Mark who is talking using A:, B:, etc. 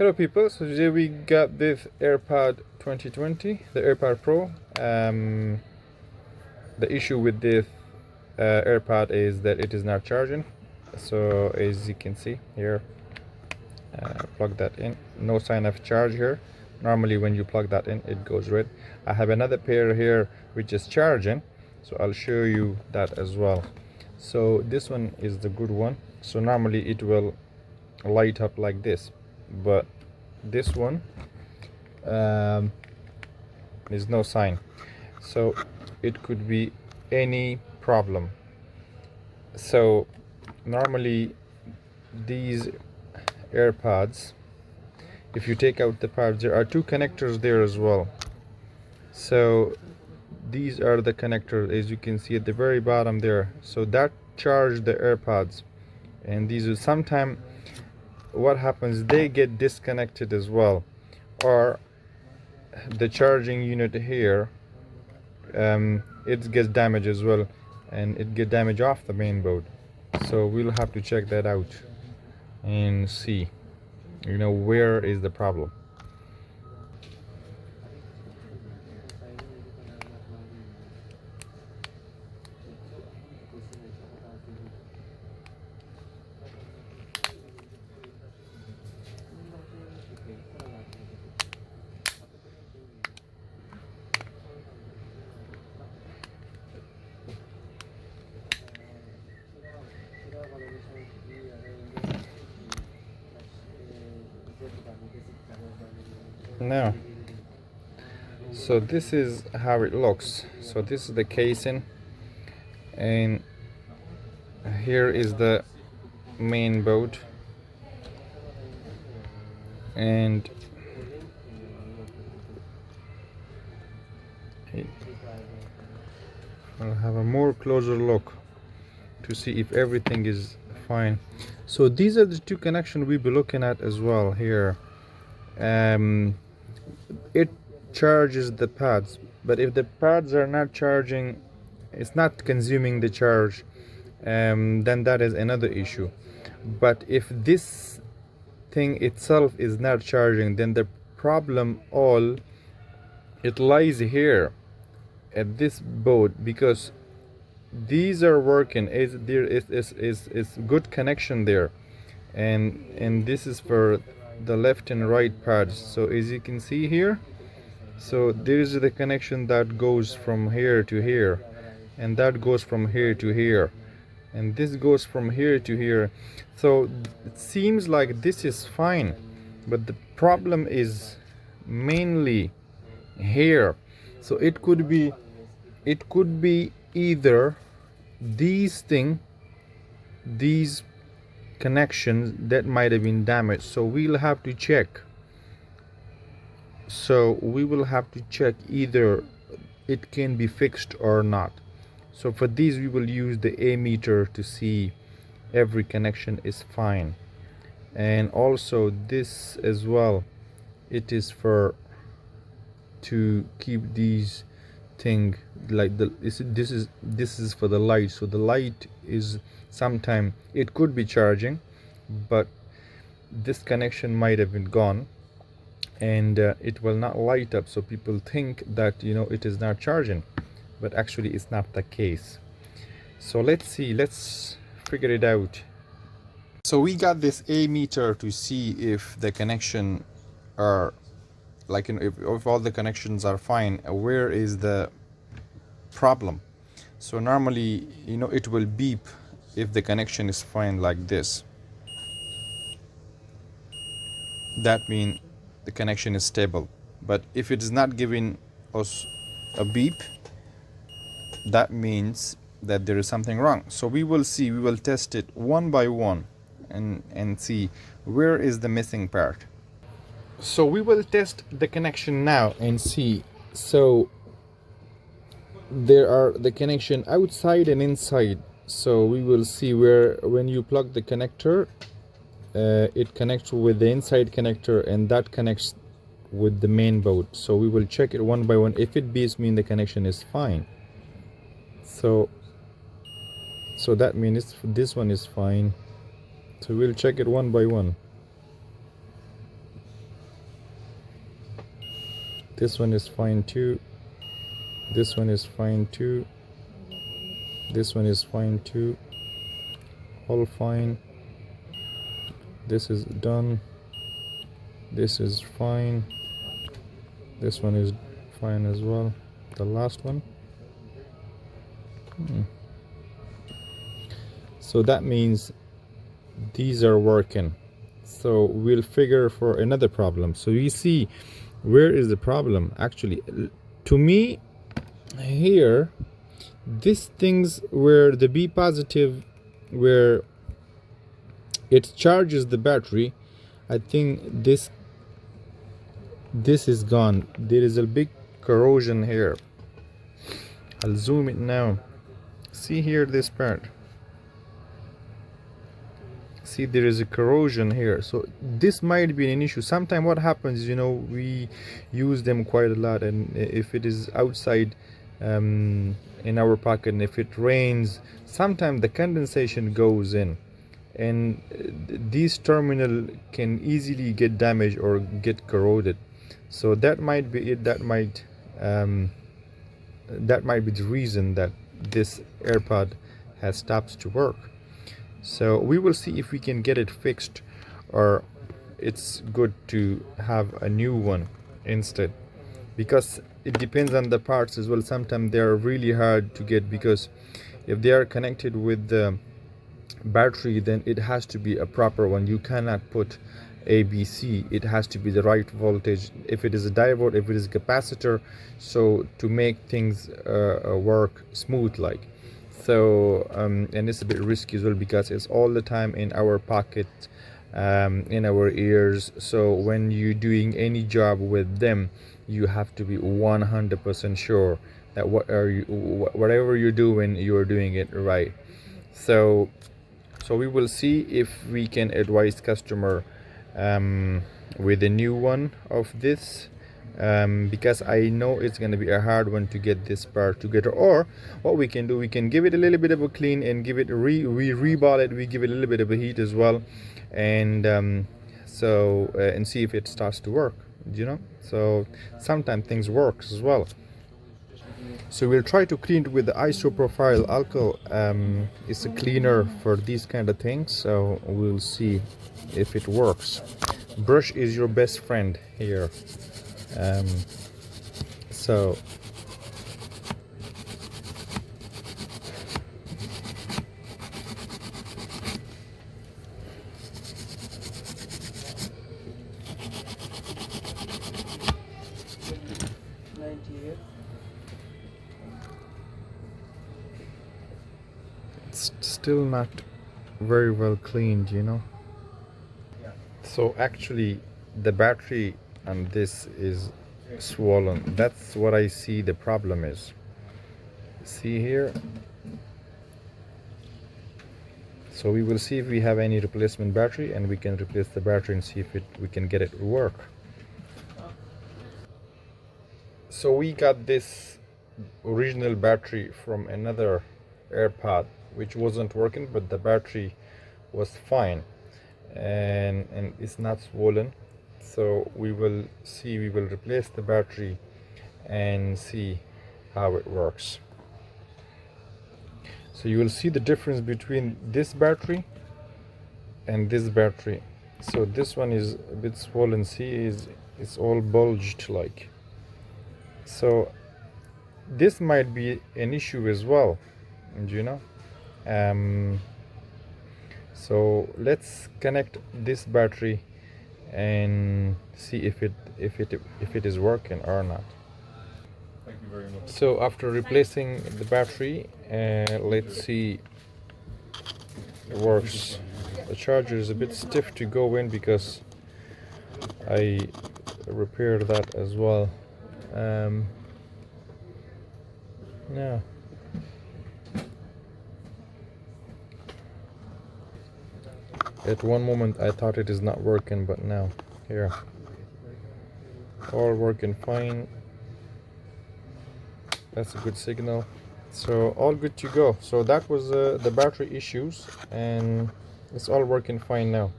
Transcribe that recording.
A: Hello people, so today we got this AirPod 2020, the AirPod Pro. The issue with this AirPod is that it is not charging. So as you can see here, plug that in, no sign of charge here. Normally when you plug that in it goes red. I have another pair here which is charging, so I'll show you that as well. So this one is the good one, so normally it will light up like this, but this one is no sign, so it could be any problem. So normally these AirPods, if you take out the parts, there are two connectors there as well. So these are the connectors, as you can see at the very bottom there. So that charge the AirPods, and these are sometimes what happens, they get disconnected as well, or the charging unit here it gets damaged as well, and it get damaged off the main board. So we'll have to check that out and see, where is the problem. Now, so this is how it looks. So this is the casing, and here is the main board, and I'll have a more closer look to see if everything is fine. So these are the two connections we'll be looking at as well here. It charges the pads, but if the pads are not charging, it's not consuming the charge, then that is another issue. But if this thing itself is not charging, then the problem all it lies here at this board, because these are working, there is good connection there, and this is for the left and right pads. So as you can see here, so there is the connection that goes from here to here, and that goes from here to here, and this goes from here to here. So it seems like this is fine, but the problem is mainly here. So it could be either these connections that might have been damaged. So we'll have to check. So we will have to check either it can be fixed or not. So for these we will use the ammeter to see every connection is fine. And also this as well, it is for to keep these thing like this is for the light. So the light is sometime it could be charging, but this connection might have been gone, and it will not light up, so people think that it is not charging, but actually it's not the case. So let's figure it out. So we got this ammeter to see if the connection are like, if all the connections are fine, where is the problem. So normally it will beep if the connection is fine like this. That means the connection is stable. But if it is not giving us a beep, that means that there is something wrong. So we will test it one by one and see where is the missing part. So we will test the connection now and see. So there are the connection outside and inside. So we will see where, when you plug the connector, it connects with the inside connector, and that connects with the main board. So we will check it one by one. If it beeps, mean the connection is fine. So that means this one is fine. So we'll check it one by one. This one is fine too. This one is fine too. This one is fine too. All fine. This is done. This is fine. This one is fine as well. The last one. So that means these are working. So we'll figure for another problem. So you see, where is the problem? Actually, to me, here, this things where the B positive, where it charges the battery, I think this is gone. There is a big corrosion here. I'll zoom it now. See here, this part. See, there is a corrosion here, so this might be an issue. Sometimes what happens, you know, we use them quite a lot, and if it is outside in our pocket, and if it rains, sometimes the condensation goes in, and these terminal can easily get damaged or get corroded. So that might be it. That might be the reason that this AirPod has stopped to work. So we will see if we can get it fixed, or it's good to have a new one instead, because it depends on the parts as well. Sometimes they are really hard to get, because if they are connected with the battery, then it has to be a proper one. You cannot put ABC. It has to be the right voltage. If it is a diode, if it is a capacitor, so to make things work smooth like. So and it's a bit risky as well, because it's all the time in our pocket, in our ears. So when you're doing any job with them, you have to be 100% sure that whatever you're doing, you're doing it right. So we will see if we can advise customer with a new one of this, because I know it's going to be a hard one to get this part together. Or what we can do, we can give it a little bit of a clean and give it we reball it, we give it a little bit of a heat as well, and and see if it starts to work, you know. So sometimes things works as well. So we'll try to clean it with the isopropyl alcohol. It's a cleaner for these kind of things, so we'll see if it works. Brush is your best friend here. So it's still not very well cleaned, you know. So actually the battery and this is swollen. That's what I see the problem is. See here. So we will see if we have any replacement battery, and we can replace the battery and see if we can get it to work. So we got this original battery from another AirPod which wasn't working, but the battery was fine, and it's not swollen. So we will see, we will replace the battery and see how it works. So you will see the difference between this battery and this battery. So this one is a bit swollen. See, it's all bulged like. So this might be an issue as well, you know. So let's connect this battery and see if it is working or not.
B: Thank you very much.
A: So after replacing the battery, let's see it works. The charger is a bit stiff to go in because I repaired that as well. Yeah. At one moment I thought it is not working, but now here, all working fine. That's a good signal. So all good to go. So that was the battery issues, and it's all working fine now.